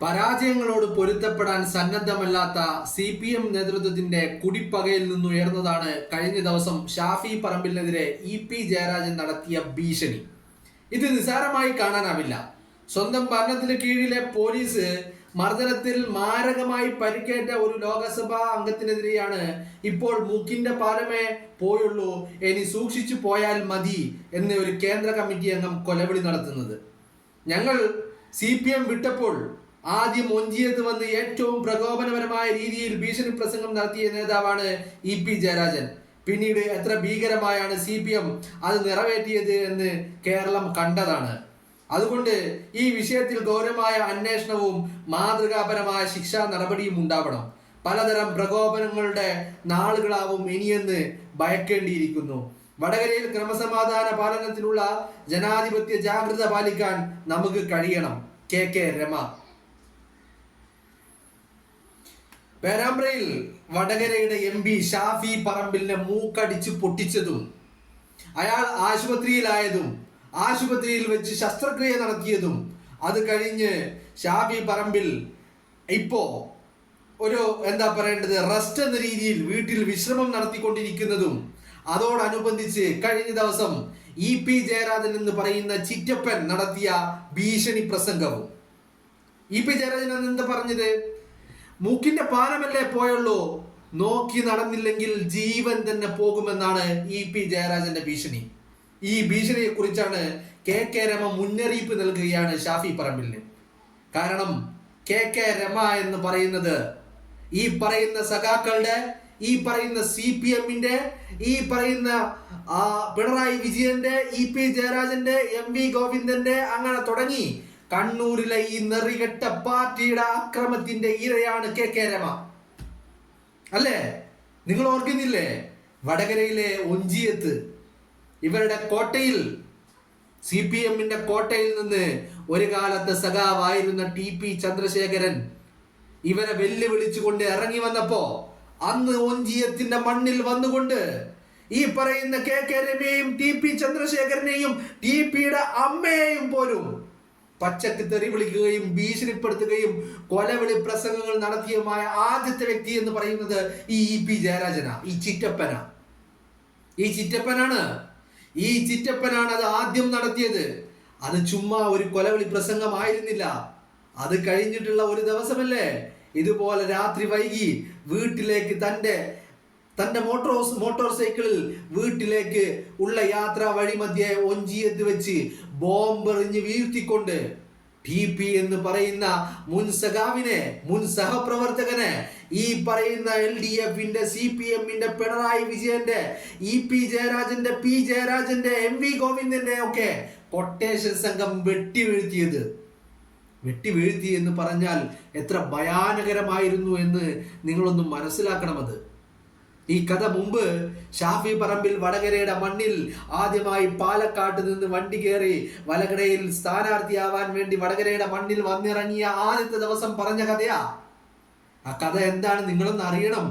പരാജയങ്ങളോട് പൊരുത്തപ്പെടാൻ സന്നദ്ധമല്ലാത്ത CPM നേതൃത്വത്തിന്റെ കുടിപ്പകയിൽ നിന്നുയർന്നതാണ് കഴിഞ്ഞ ദിവസം ഷാഫി പറമ്പിലിനെതിരെ EP ജയരാജൻ നടത്തിയ ഭീഷണി. ഇത് നിസ്സാരമായി കാണാനാവില്ല. സ്വന്തം ഭരണത്തിന് കീഴിലെ പോലീസ് മർദ്ദനത്തിൽ മാരകമായി പരിക്കേറ്റ ഒരു ലോകസഭാ അംഗത്തിനെതിരെയാണ് ഇപ്പോൾ മൂക്കിന്റെ പാലമേ പോയുള്ളൂ, ഇനി സൂക്ഷിച്ചു പോയാൽ മതി എന്ന് ഒരു കേന്ദ്ര കമ്മിറ്റി അംഗം കൊലവിളി നടത്തുന്നത്. ഞങ്ങൾ CPM വിട്ടപ്പോൾ ആദ്യം ഒഞ്ചിയത്ത് വന്ന് ഏറ്റവും പ്രകോപനപരമായ രീതിയിൽ ഭീഷണി പ്രസംഗം നടത്തിയ നേതാവാണ് EP ജയരാജൻ. പിന്നീട് എത്ര ഭീകരമായാണ് CPM അത് നിറവേറ്റിയത് എന്ന് കേരളം കണ്ടതാണ്. അതുകൊണ്ട് ഈ വിഷയത്തിൽ ഗൗരവമായ അന്വേഷണവും മാതൃകാപരമായ ശിക്ഷാ നടപടിയും ഉണ്ടാവണം. പലതരം പ്രകോപനങ്ങളുടെ നാളുകളാവും ഇനിയെന്ന് ഭയക്കേണ്ടിയിരിക്കുന്നു. വടകരയിൽ ക്രമസമാധാന പാലനത്തിനുള്ള ജനാധിപത്യ ജാഗ്രത പാലിക്കാൻ നമുക്ക് കഴിയണം. KK രമ. പേരാമ്പ്രയിൽ വടകരയുടെ MP ഷാഫി പറമ്പിലിനെ മൂക്കടിച്ച് പൊട്ടിച്ചതും അയാൾ ആശുപത്രിയിലായതും ആശുപത്രിയിൽ വെച്ച് ശസ്ത്രക്രിയ നടത്തിയതും അത് കഴിഞ്ഞ് ഷാഫി പറമ്പിൽ ഇപ്പോ ഒരു റെസ്റ്റ് എന്ന രീതിയിൽ വീട്ടിൽ വിശ്രമം നടത്തിക്കൊണ്ടിരിക്കുന്നതും അതോടനുബന്ധിച്ച് കഴിഞ്ഞ ദിവസം EP ജയരാജൻ എന്ന് പറയുന്ന ചിറ്റപ്പൻ നടത്തിയ ഭീഷണി പ്രസംഗവും. EP ജയരാജൻ എന്താ പറഞ്ഞത്? മൂക്കിന്റെ പാലമല്ലേ പോയുള്ളൂ, നോക്കി നടന്നില്ലെങ്കിൽ ജീവൻ തന്നെ പോകുമെന്നാണ് EP ജയരാജന്റെ ഭീഷണി. ഈ ഭീഷണിയെ കുറിച്ചാണ് KK രമ മുന്നറിയിപ്പ് നൽകുകയാണ് ഷാഫി പറമ്പിലിന്. കാരണം KK രമ എന്ന് പറയുന്നത് ഈ പറയുന്ന സഖാക്കളുടെ, ഈ പറയുന്ന CPMന്റെ, ഈ പറയുന്ന പിണറായി വിജയന്റെ, EP ജയരാജന്റെ, MV ഗോവിന്ദന്റെ, അങ്ങനെ തുടങ്ങി കണ്ണൂരിലെ ഈ നെറികെട്ട പാർട്ടിയുടെ അക്രമത്തിന്റെ ഇരയാണ് KK രമ. അല്ലേ? നിങ്ങൾ ഓർക്കുന്നില്ലേ? വടകരയിലെ ഒഞ്ചിയത്ത് ഇവരുടെ കോട്ടയിൽ, CPMന്റെ കോട്ടയിൽ നിന്ന് ഒരു കാലത്ത് സഖാവായിരുന്ന TP ചന്ദ്രശേഖരൻ ഇവരെ വെല്ലുവിളിച്ചുകൊണ്ട് ഇറങ്ങി വന്നപ്പോ അന്ന് ഒഞ്ചിയത്തിന്റെ മണ്ണിൽ വന്നുകൊണ്ട് ഈ പറയുന്ന KK രമയെയും TP ചന്ദ്രശേഖരനെയും TPയുടെ അമ്മയെയും പോലും പച്ചക്ക് തെറി വിളിക്കുകയും ഭീഷണിപ്പെടുത്തുകയും കൊലവിളി പ്രസംഗങ്ങൾ നടത്തിയതുമായ ആദ്യത്തെ വ്യക്തി എന്ന് പറയുന്നത് ഈ EP ജയരാജനാ. ഈ ചിറ്റപ്പനാണ് അത് ആദ്യം നടത്തിയത്. അത് ചുമ്മാ ഒരു കൊലവിളി പ്രസംഗമായിരുന്നില്ല. അത് കഴിഞ്ഞിട്ടുള്ള ഒരു ദിവസമല്ലേ ഇതുപോലെ രാത്രി വൈകി വീട്ടിലേക്ക് തന്റെ മോട്ടോർ സൈക്കിളിൽ വീട്ടിലേക്ക് ഉള്ള യാത്രാ വഴി മധ്യേ ഒഞ്ചിയത്ത് വെച്ച് ബോംബെറിഞ്ഞ് വീഴ്ത്തിക്കൊണ്ട് TP എന്ന് പറയുന്ന മുൻ സഖാവിനെ, മുൻ സഹപ്രവർത്തകനെ, ഈ പറയുന്ന LDFന്റെ, CPMന്റെ, പിണറായി വിജയന്റെ, EP ജയരാജന്റെ, P ജയരാജന്റെ, MV ഗോവിന്ദന്റെ ഒക്കെ കൊട്ടേഷൻ സംഘം വെട്ടി എന്ന് പറഞ്ഞാൽ എത്ര ഭയാനകരമായിരുന്നു എന്ന് നിങ്ങളൊന്ന് മനസ്സിലാക്കണമത്. ഈ കഥ മുമ്പ് ഷാഫി പറമ്പിൽ വടകരയുടെ മണ്ണിൽ ആദ്യമായി പാലക്കാട്ട് നിന്ന് വണ്ടി കയറി വടകരയിൽ സ്ഥാനാർത്ഥിയാവാൻ വേണ്ടി വടകരയുടെ മണ്ണിൽ വന്നിറങ്ങിയ ആദ്യത്തെ ദിവസം പറഞ്ഞ കഥയാ. ആ കഥ എന്താണ് നിങ്ങളൊന്ന് അറിയണം.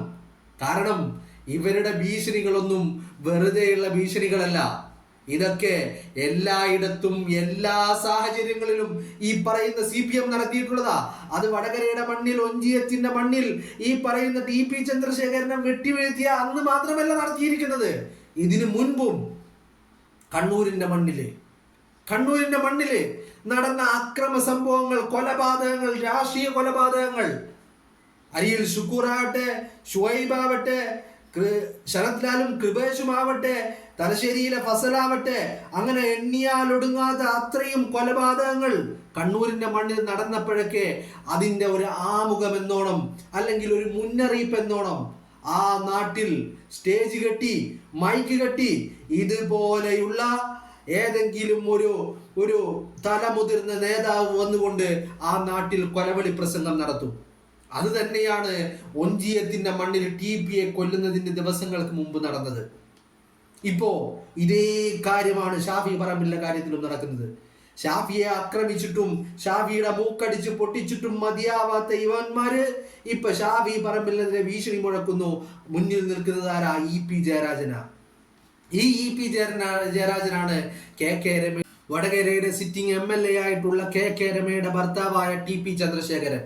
കാരണം ഇവരുടെ ഭീഷണികളൊന്നും വെറുതെയുള്ള ഭീഷണികളല്ല. ഇതൊക്കെ എല്ലായിടത്തും എല്ലാ സാഹചര്യങ്ങളിലും ഈ പറയുന്ന CPM നടത്തിയിട്ടുള്ളതാ. അത് വടകരയുടെ മണ്ണിൽ, ഒഞ്ചിയത്തിന്റെ മണ്ണിൽ ഈ പറയുന്ന TP ചന്ദ്രശേഖരനെ വെട്ടിവീഴ്ത്തിയ അന്ന് മാത്രമല്ല നടത്തിയിരിക്കുന്നത്. ഇതിനു മുൻപും കണ്ണൂരിന്റെ മണ്ണില് നടന്ന അക്രമ സംഭവങ്ങൾ, കൊലപാതകങ്ങൾ, രാഷ്ട്രീയ കൊലപാതകങ്ങൾ, അരിയിൽ ഷുക്കൂറാവട്ടെ, ഷുഹൈബാവട്ടെ, ശരത് ലാലും കൃപേഷുമാവട്ടെ, തലശ്ശേരിയിലെ ഫസലാവട്ടെ, അങ്ങനെ എണ്ണിയാലൊടുങ്ങാത്ത അത്രയും കൊലപാതകങ്ങൾ കണ്ണൂരിന്റെ മണ്ണിൽ നടന്നപ്പോഴൊക്കെ അതിൻ്റെ ഒരു ആമുഖം എന്നോണം, അല്ലെങ്കിൽ ഒരു മുന്നറിയിപ്പ് എന്നോണം ആ നാട്ടിൽ സ്റ്റേജ് കെട്ടി, മൈക്ക് കെട്ടി ഇതുപോലെയുള്ള ഏതെങ്കിലും ഒരു തലമുതിർന്ന നേതാവ് വന്നുകൊണ്ട് ആ നാട്ടിൽ കൊലവിളി പ്രസംഗം നടത്തും. അത് തന്നെയാണ് ഒഞ്ചിയത്തിന്റെ മണ്ണിൽ TPയെ കൊല്ലുന്നതിന്റെ ദിവസങ്ങൾക്ക് മുമ്പ് നടന്നത്. ഇപ്പോ ഇതേ കാര്യമാണ് ഷാഫി പറമ്പിലിന്റെ കാര്യത്തിലും നടക്കുന്നത്. ഷാഫിയെ ആക്രമിച്ചിട്ടും ഷാഫിയുടെ മൂക്കടിച്ച് പൊട്ടിച്ചിട്ടും മതിയാവാത്ത ഇവന്മാര് ഇപ്പൊ ഷാഫി പറമ്പിലിനെതിരെ ഭീഷണി മുഴക്കുന്നു. മുന്നിൽ നിൽക്കുന്നത് ആരാ? EP ജയരാജനാ. ഈ EP ജയരാജനാണ് KK രമ വടകരയുടെ സിറ്റിംഗ് MLA ആയിട്ടുള്ള കെ രമയുടെ ഭർത്താവായ TP ചന്ദ്രശേഖരൻ,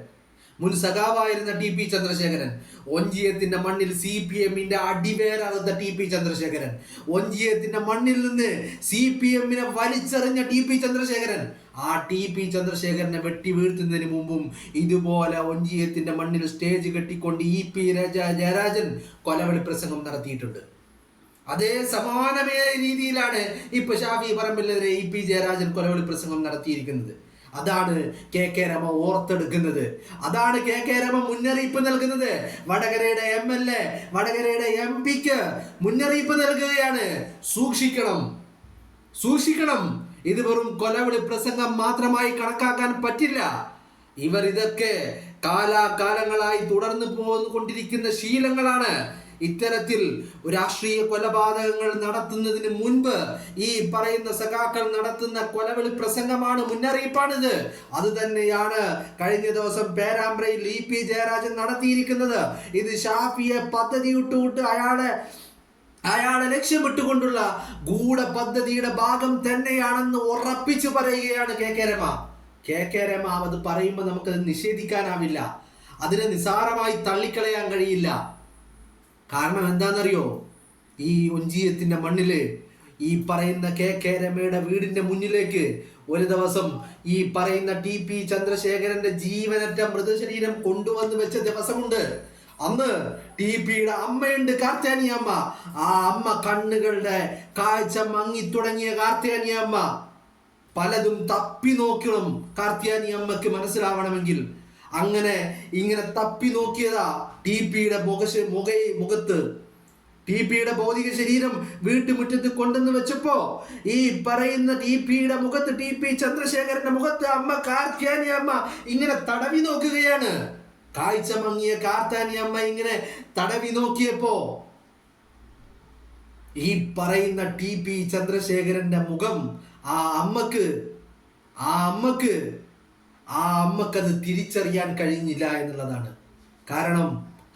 മുൻ സഖാവായിരുന്ന TP ചന്ദ്രശേഖരൻ, ഒഞ്ചിയത്തിന്റെ മണ്ണിൽ CPM-ന്റെ അടിവേരറുത്ത TP ചന്ദ്രശേഖരൻ, ഒഞ്ചിയത്തിന്റെ മണ്ണിൽ നിന്ന് CPM-നെ വലിച്ചെറിഞ്ഞ TP ചന്ദ്രശേഖരൻ, ആ TP ചന്ദ്രശേഖരനെ വെട്ടി വീഴ്ത്തുന്നതിന് മുമ്പും ഇതുപോലെ ഒഞ്ചിയത്തിന്റെ മണ്ണിൽ സ്റ്റേജ് കെട്ടിക്കൊണ്ട് EP ജയരാജൻ കൊലവിളി പ്രസംഗം നടത്തിയിട്ടുണ്ട്. അതേ സമാനമായ രീതിയിലാണ് ഇപ്പൊ ഷാഫി പറമ്പിലിനെതിരെ EP ജയരാജൻ കൊലവിളി പ്രസംഗം നടത്തിയിരിക്കുന്നത്. അതാണ് കെ രമ ഓർത്തെടുക്കുന്നത്. അതാണ് കെ രമ മുന്നറിയിപ്പ് നൽകുന്നത്. വടകരയുടെ MLA, വടകരയുടെ MP-ക്ക് മുന്നറിയിപ്പ് നൽകുകയാണ്. സൂക്ഷിക്കണം, സൂക്ഷിക്കണം. ഇത് വെറും കൊലവിളി പ്രസംഗം മാത്രമായി കണക്കാക്കാൻ പറ്റില്ല. ഇവർ ഇതൊക്കെ കാലാകാലങ്ങളായി തുടർന്നു പോന്നുകൊണ്ടിരിക്കുന്ന ശീലങ്ങളാണ്. ഇത്തരത്തിൽ രാഷ്ട്രീയ കൊലപാതകങ്ങൾ നടത്തുന്നതിന് മുൻപ് ഈ പറയുന്ന സഖാക്കൾ നടത്തുന്ന കൊലവിളി പ്രസംഗമാണ്, മുന്നറിയിപ്പാണിത്. അത് തന്നെയാണ് കഴിഞ്ഞ ദിവസം പേരാമ്പ്രയിൽ EP ജയരാജൻ നടത്തിയിരിക്കുന്നത്. ഇത് ഷാഫിയെ പദ്ധതിയിട്ടു അയാളെ ലക്ഷ്യമിട്ടുകൊണ്ടുള്ള ഗൂഢ പദ്ധതിയുടെ ഭാഗം തന്നെയാണെന്ന് ഉറപ്പിച്ചു പറയുകയാണ് കെ രമ. അത് പറയുമ്പോൾ നമുക്കത് നിഷേധിക്കാനാവില്ല. അതിനെ നിസാരമായി തള്ളിക്കളയാൻ കഴിയില്ല. കാരണം എന്താണെന്നറിയോ? ഈ ഒഞ്ചിയത്തിന്റെ മണ്ണില് ഈ പറയുന്ന കെ രമയുടെ വീടിന്റെ മുന്നിലേക്ക് ഒരു ദിവസം ഈ പറയുന്ന TP ചന്ദ്രശേഖരന്റെ ജീവനറ്റ മൃതശരീരം കൊണ്ടുവന്ന് വെച്ച ദിവസമുണ്ട്. അന്ന് TPയുടെ അമ്മയുണ്ട്, കാർത്യാനി അമ്മ. ആ അമ്മ കണ്ണുകളുടെ കാഴ്ച മങ്ങി തുടങ്ങിയ കാർത്യാനി അമ്മ പലതും തപ്പി നോക്കണം കാർത്യാനി അമ്മക്ക് മനസ്സിലാവണമെങ്കിൽ. അങ്ങനെ ഇങ്ങനെ തപ്പി നോക്കിയതാ TPയുടെ മുഖത്ത്. TPയുടെ ഭൗതിക ശരീരം വീട്ടുമുറ്റത്ത് കൊണ്ടുവന്ന് വെച്ചപ്പോ ഈ പറയുന്ന TPയുടെ മുഖത്ത്, TP ചന്ദ്രശേഖരന്റെ മുഖത്ത് അമ്മ കാർത്യാനി അമ്മ ഇങ്ങനെ തടവി നോക്കുകയാണ്. കാഴ്ച മങ്ങിയ കാർത്യാനി അമ്മ ഇങ്ങനെ തടവി നോക്കിയപ്പോ ഈ പറയുന്ന TP ചന്ദ്രശേഖരന്റെ മുഖം ആ അമ്മക്കത് തിരിച്ചറിയാൻ കഴിഞ്ഞില്ല എന്നുള്ളതാണ്. കാരണം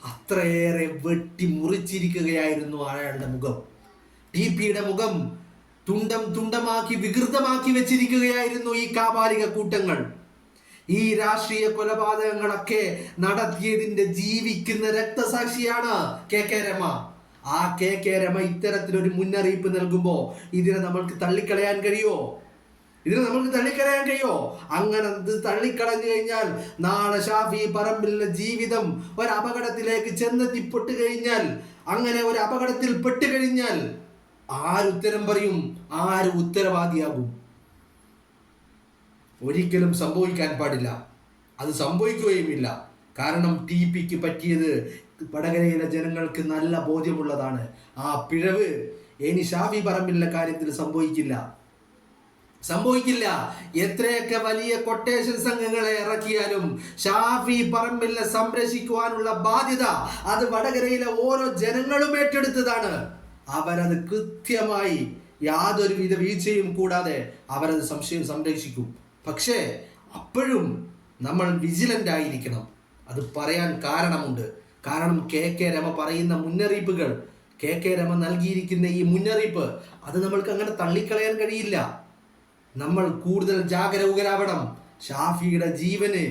അത്രയേറെ വെട്ടി മുറിച്ചിരിക്കുകയായിരുന്നു അയാളുടെ മുഖം. TPയുടെ മുഖം തുണ്ടമാക്കി വികൃതമാക്കി വെച്ചിരിക്കുകയായിരുന്നു ഈ കാപാലിക കൂട്ടങ്ങൾ. ഈ രാഷ്ട്രീയ കൊലപാതകങ്ങളൊക്കെ നടത്തിയതിന്റെ ജീവിക്കുന്ന രക്തസാക്ഷിയാണ് കെ രമ. ആ കെ രമ ഇത്തരത്തിലൊരു മുന്നറിയിപ്പ് നൽകുമ്പോ ഇതിനെ നമ്മൾക്ക് തള്ളിക്കളയാൻ കഴിയോ? അങ്ങനെ തള്ളിക്കളഞ്ഞു കഴിഞ്ഞാൽ നാളെ ഷാഫി പറമ്പിലിന്റെ ജീവിതം ഒരു അപകടത്തിലേക്ക് ചെന്നെത്തിപ്പെട്ടു കഴിഞ്ഞാൽ, അങ്ങനെ ഒരു അപകടത്തിൽ പെട്ടുകഴിഞ്ഞാൽ ആരുത്തരം പറയും? ആര് ഉത്തരവാദിയാകും? ഒരിക്കലും സംഭവിക്കാൻ പാടില്ല. അത് സംഭവിക്കുകയുമില്ല. കാരണം TPക്ക് പറ്റിയത് വടകരയിലെ ജനങ്ങൾക്ക് നല്ല ബോധ്യമുള്ളതാണ്. ആ പിഴവ് ഇനി ഷാഫി പറമ്പിലിന്റെ കാര്യത്തിൽ സംഭവിക്കില്ല. എത്രയൊക്കെ വലിയ കൊട്ടേഷൻ സംഘങ്ങളെ ഇറക്കിയാലും ഷാഫി പറമ്പിലിനെ സംരക്ഷിക്കുവാനുള്ള ബാധ്യത അത് വടകരയിലെ ഓരോ ജനങ്ങളും ഏറ്റെടുത്തതാണ്. അവരത് കൃത്യമായി യാതൊരുവിധ വീഴ്ചയും കൂടാതെ അവരത് സംരക്ഷിക്കും. പക്ഷേ അപ്പോഴും നമ്മൾ വിജിലന്റ് ആയിരിക്കണം. അത് പറയാൻ കാരണമുണ്ട്. കാരണം കെ രമ പറയുന്ന മുന്നറിയിപ്പുകൾ, കെ രമ നൽകിയിരിക്കുന്ന ഈ മുന്നറിയിപ്പ് അത് നമ്മൾക്ക് അങ്ങനെ തള്ളിക്കളയാൻ കഴിയില്ല. നമ്മൾ കൂടുതൽ ജാഗരൂകരാവണം. ഷാഫിയുടെ ജീവന്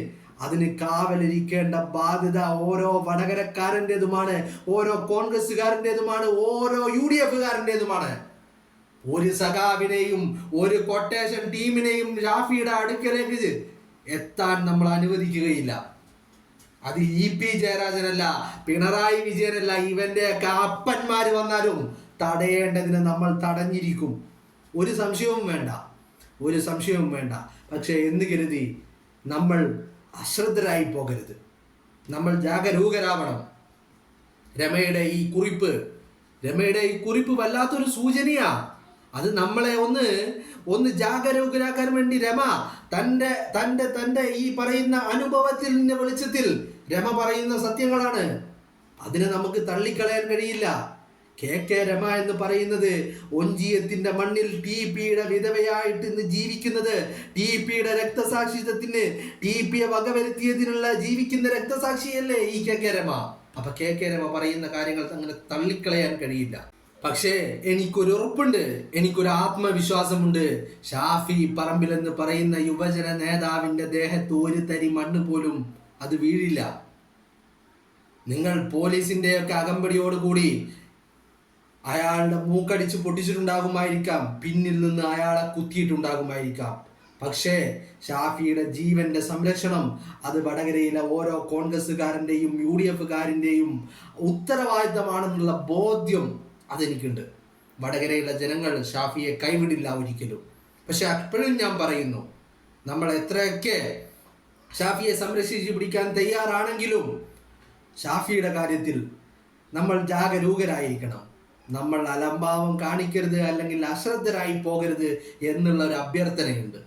അതിന് കാവലിരിക്കേണ്ട ബാധ്യത ഓരോ വടകരക്കാരൻ്റെതുമാണ്, ഓരോ കോൺഗ്രസ്സുകാരൻ്റെതുമാണ്, ഓരോ UDF-കാരൻ്റെതുമാണ്. ഒരു സഖാവിനെയും ഒരു കൊട്ടേഷൻ ടീമിനെയും ഷാഫിയുടെ അടുക്കലേക്ക് എത്താൻ നമ്മൾ അനുവദിക്കുകയില്ല. അത് EP ജയരാജനല്ല, പിണറായി വിജയനല്ല, ഇവന്റെയൊക്കെ അപ്പന്മാര് വന്നാലും തടയേണ്ടതിന് നമ്മൾ തടഞ്ഞിരിക്കും. ഒരു സംശയവും വേണ്ട. പക്ഷെ എന്ന് കരുതി നമ്മൾ അശ്രദ്ധരായി പോകരുത്. നമ്മൾ ജാഗരൂകരാവണം. രമയുടെ ഈ കുറിപ്പ് വല്ലാത്തൊരു സൂചനയാ. അത് നമ്മളെ ഒന്ന് ജാഗരൂകരാക്കാൻ വേണ്ടി രമ തൻ്റെ ഈ പറയുന്ന അനുഭവത്തിന്റെ വെളിച്ചത്തിൽ രമ പറയുന്ന സത്യങ്ങളാണ്. അതിനെ നമുക്ക് തള്ളിക്കളയാൻ കഴിയില്ല. കെ രമ എന്ന് പറയുന്നത് ഒഞ്ചിയത്തിന്റെ മണ്ണിൽ TPയുടെ വിധവയായിട്ട് ഇന്ന് ജീവിക്കുന്നത്, TPയുടെ രക്തസാക്ഷിത്വത്തിന് TPയെ വകവരുത്തിയതിനുള്ള ജീവിക്കുന്ന രക്തസാക്ഷിയല്ലേ ഈ കെ രമ. അപ്പൊ കെ രമ പറയുന്ന കാര്യങ്ങൾ അങ്ങനെ തള്ളിക്കളയാൻ കഴിയില്ല. പക്ഷേ എനിക്കൊരു ഉറപ്പുണ്ട്, എനിക്കൊരു ആത്മവിശ്വാസമുണ്ട്. ഷാഫി പറമ്പിൽ എന്ന് പറയുന്ന യുവജന നേതാവിന്റെ ദേഹത്ത് ഒരു തരി മണ്ണ് പോലും അത് വീഴില്ല. നിങ്ങൾ പോലീസിന്റെ ഒക്കെ അകമ്പടിയോടുകൂടി അയാളുടെ മൂക്കടിച്ച് പൊട്ടിച്ചിട്ടുണ്ടാകുമായിരിക്കാം, പിന്നിൽ നിന്ന് അയാളെ കുത്തിയിട്ടുണ്ടാകുമായിരിക്കാം. പക്ഷേ ഷാഫിയുടെ ജീവന്റെ സംരക്ഷണം അത് വടകരയിലെ ഓരോ കോൺഗ്രസ്സുകാരൻ്റെയും UDF-കാരൻ്റെയും ഉത്തരവാദിത്തമാണെന്നുള്ള ബോധ്യം അതെനിക്കുണ്ട്. വടകരയിലെ ജനങ്ങൾ ഷാഫിയെ കൈവിടില്ല ഒരിക്കലും. പക്ഷെ അപ്പോഴും ഞാൻ പറയുന്നു, നമ്മൾ എത്രയൊക്കെ ഷാഫിയെ സംരക്ഷിച്ച് പിടിക്കാൻ തയ്യാറാണെങ്കിലും ഷാഫിയുടെ കാര്യത്തിൽ നമ്മൾ ജാഗരൂകരായിരിക്കണം. നമ്മൾ അലംഭാവം കാണിക്കരുത്, അല്ലെങ്കിൽ അശ്രദ്ധരായി പോകരുത് എന്നുള്ള ഒരു അഭ്യർത്ഥനയുണ്ട്.